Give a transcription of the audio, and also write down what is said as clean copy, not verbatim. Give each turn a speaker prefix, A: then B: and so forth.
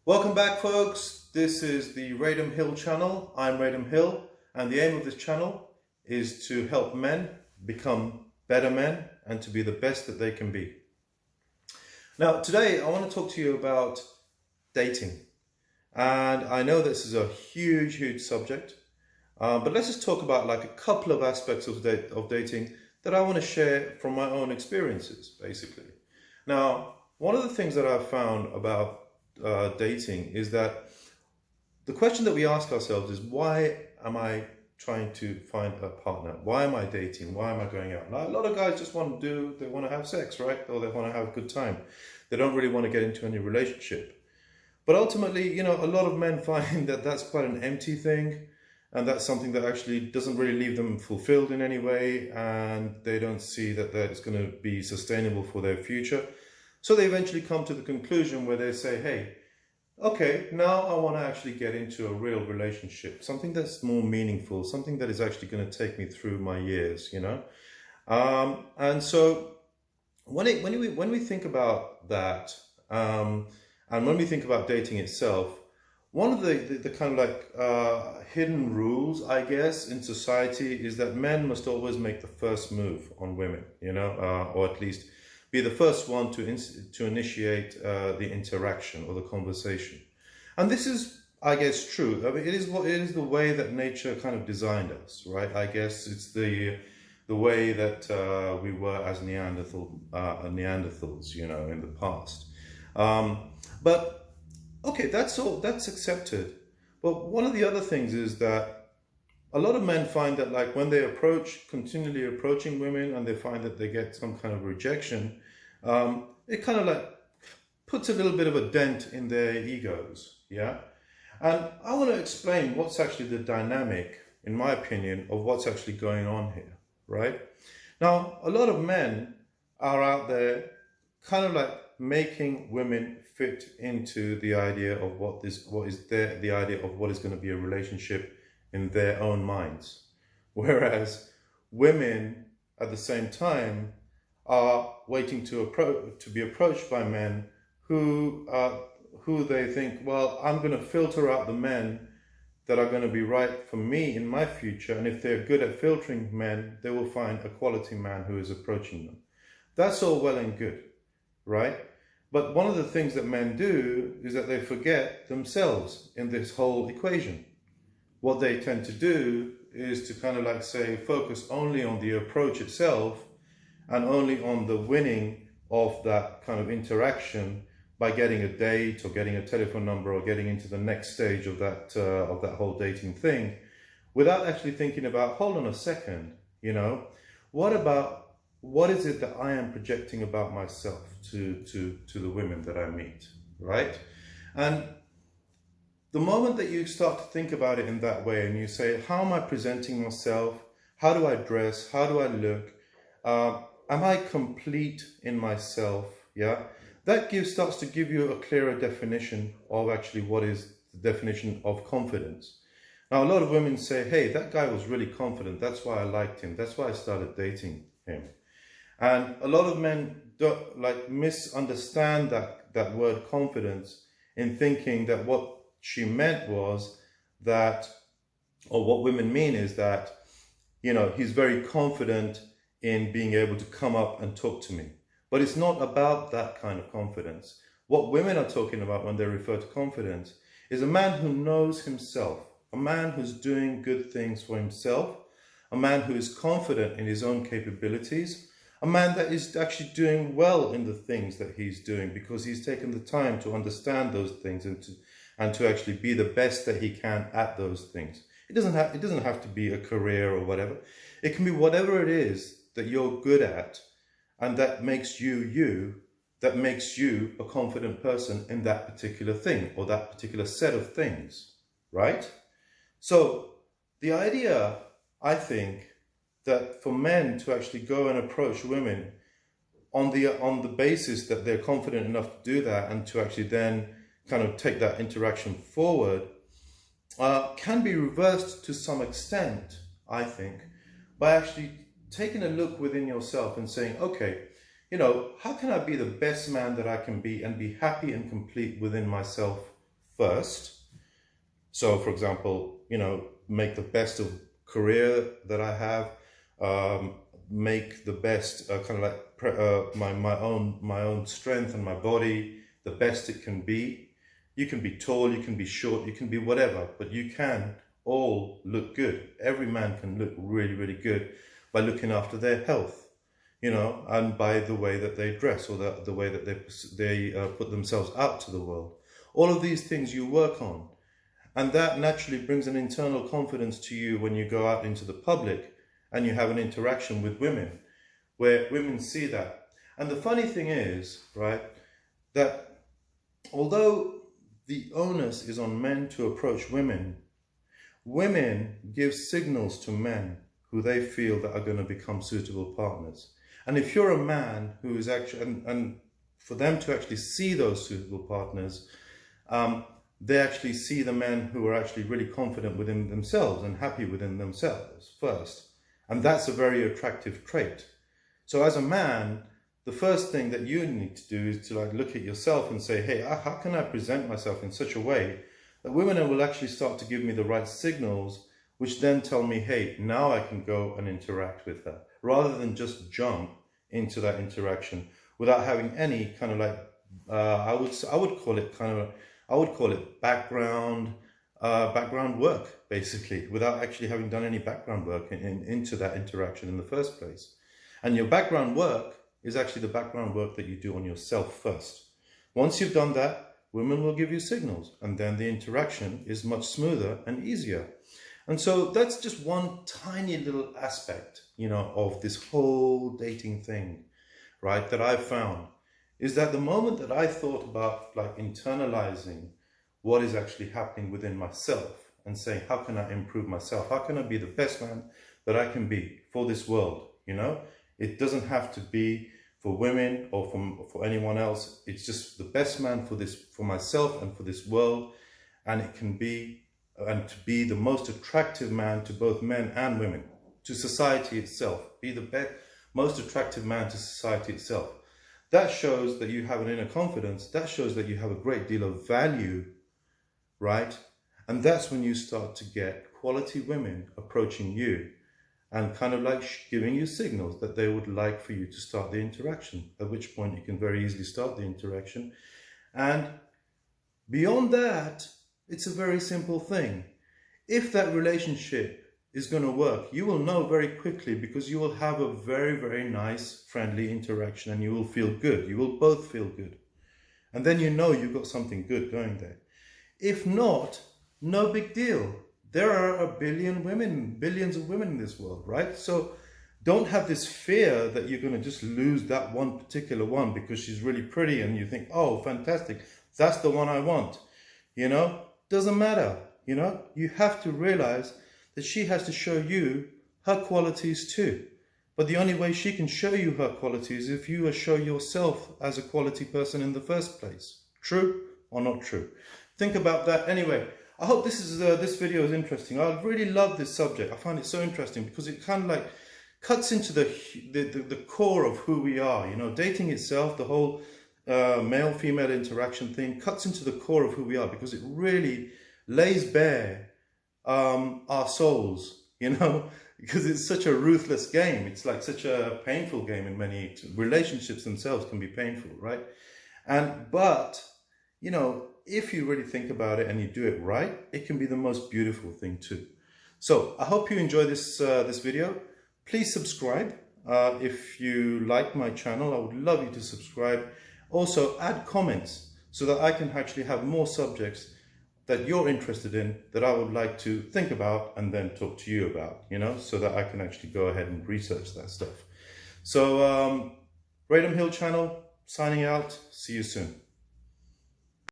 A: Welcome back, folks. This is the Radham Hill channel. I'm Radham Hill, and the aim of this channel is to help men become better men and to be the best that they can be. Now, today I want to talk to you about dating. And I know this is a huge subject, but let's just talk about like a couple of aspects of dating that I want to share from my own experiences, basically. Now, one of the things that I've found about dating is that the question that we ask ourselves is, why am I trying to find a partner? Why am I dating? Why am I going out? Now, a lot of guys just want to have sex, right? Or they want to have a good time. They don't really want to get into any relationship. But ultimately, a lot of men find that that's quite an empty thing, and that's something that actually doesn't really leave them fulfilled in any way, and they don't see that it's going to be sustainable for their future. So they eventually come to the conclusion where they say, hey, okay, now I want to actually get into a real relationship, something that's more meaningful, something that is actually going to take me through my years, And so when we think about that, and when we think about dating itself, one of the kind of like hidden rules, I guess, in society is that men must always make the first move on women, or at least be the first one to initiate the interaction or the conversation. And this is, I guess, true. I mean, it is the way that nature kind of designed us, right? I guess it's the way that we were as Neanderthals, in the past. But okay, that's accepted. But one of the other things is that a lot of men find that, like, when they continually approaching women, and they find that they get some kind of rejection, it kind of like puts a little bit of a dent in their egos, yeah? And I want to explain what's actually the dynamic, in my opinion, of what's actually going on here, right? Now, a lot of men are out there kind of like making women fit into the idea of the idea of what is going to be a relationship in their own minds. Whereas women, at the same time, are waiting to be approached by men who they think, well, I'm going to filter out the men that are going to be right for me in my future, and if they're good at filtering men, they will find a quality man who is approaching them. That's all well and good, right? But one of the things that men do is that they forget themselves in this whole equation. What they tend to do is to kind of like say, focus only on the approach itself and only on the winning of that kind of interaction by getting a date or getting a telephone number or getting into the next stage of that whole dating thing, without actually thinking about, hold on a second, what is it that I am projecting about myself to the women that I meet, right? And the moment that you start to think about it in that way, and you say, how am I presenting myself? How do I dress? How do I look? Am I complete in myself? Yeah, that starts to give you a clearer definition of actually what is the definition of confidence. Now, a lot of women say, hey, that guy was really confident. That's why I liked him. That's why I started dating him. And a lot of men misunderstand that word confidence in thinking that what she meant was that, or what women mean is that, he's very confident in being able to come up and talk to me. But it's not about that kind of confidence. What women are talking about when they refer to confidence is a man who knows himself, a man who's doing good things for himself, a man who is confident in his own capabilities, a man that is actually doing well in the things that he's doing because he's taken the time to understand those things and to actually be the best that he can at those things. It doesn't have to be a career or whatever. It can be whatever it is that you're good at, and that makes you, that makes you a confident person in that particular thing or that particular set of things, right? So the idea, I think, that for men to actually go and approach women on the basis that they're confident enough to do that, and to actually then kind of take that interaction forward, can be reversed to some extent, I think, by actually taking a look within yourself and saying, okay, how can I be the best man that I can be and be happy and complete within myself first. So, for example, make the best of career that I have, make the best my own strength and my body the best it can be. You can be tall, you can be short, you can be whatever, but you can all look good. Every man can look really, really good by looking after their health, and by the way that they dress, or the way that they put themselves out to the world. All of these things you work on. And that naturally brings an internal confidence to you when you go out into the public and you have an interaction with women, where women see that. And the funny thing is, right, that although the onus is on men to approach women, women give signals to men who they feel that are going to become suitable partners. And if you're a man who is actually, and for them to actually see those suitable partners, they actually see the men who are actually really confident within themselves and happy within themselves first. And that's a very attractive trait. So as a man, the first thing that you need to do is to look at yourself and say, hey, how can I present myself in such a way that women will actually start to give me the right signals, which then tell me, hey, now I can go and interact with her, rather than just jump into that interaction without having any kind of I would call it background work, basically, without actually having done any background work into that interaction in the first place. And your background work is actually the background work that you do on yourself first. Once you've done that, women will give you signals, and then the interaction is much smoother and easier. And so that's just one tiny little aspect, of this whole dating thing, right, that I've found. Is that the moment that I thought about internalizing what is actually happening within myself and saying, how can I improve myself? How can I be the best man that I can be for this world? It doesn't have to be for women or for anyone else. It's just the best man for myself and for this world. And it can be, and to be the most attractive man to both men and women, to society itself. Be the most attractive man to society itself. That shows that you have an inner confidence. That shows that you have a great deal of value, right? And that's when you start to get quality women approaching you and kind of giving you signals that they would like for you to start the interaction, at which point you can very easily start the interaction. And beyond that, it's a very simple thing. If that relationship is going to work, you will know very quickly, because you will have a very, very nice, friendly interaction, and you will feel good. You will both feel good. And then you've got something good going there. If not, no big deal. There are billions of women in this world, right? So don't have this fear that you're going to just lose that one particular one because she's really pretty and you think, oh, fantastic, that's the one I want. Doesn't matter. You have to realize that she has to show you her qualities too. But the only way she can show you her qualities is if you show yourself as a quality person in the first place. True or not true? Think about that. Anyway, I hope this video is interesting. I really love this subject. I find it so interesting because it kind of cuts into the core of who we are. Dating itself, the whole male-female interaction thing, cuts into the core of who we are, because it really lays bare our souls, because it's such a ruthless game. It's such a painful game in many relationships themselves can be painful, right? But if you really think about it and you do it right, it can be the most beautiful thing too. So I hope you enjoy this video. Please subscribe. If you like my channel, I would love you to subscribe. Also add comments so that I can actually have more subjects that you're interested in, that I would like to think about and then talk to you about, so that I can actually go ahead and research that stuff. So Radom Hill channel, signing out. See you soon.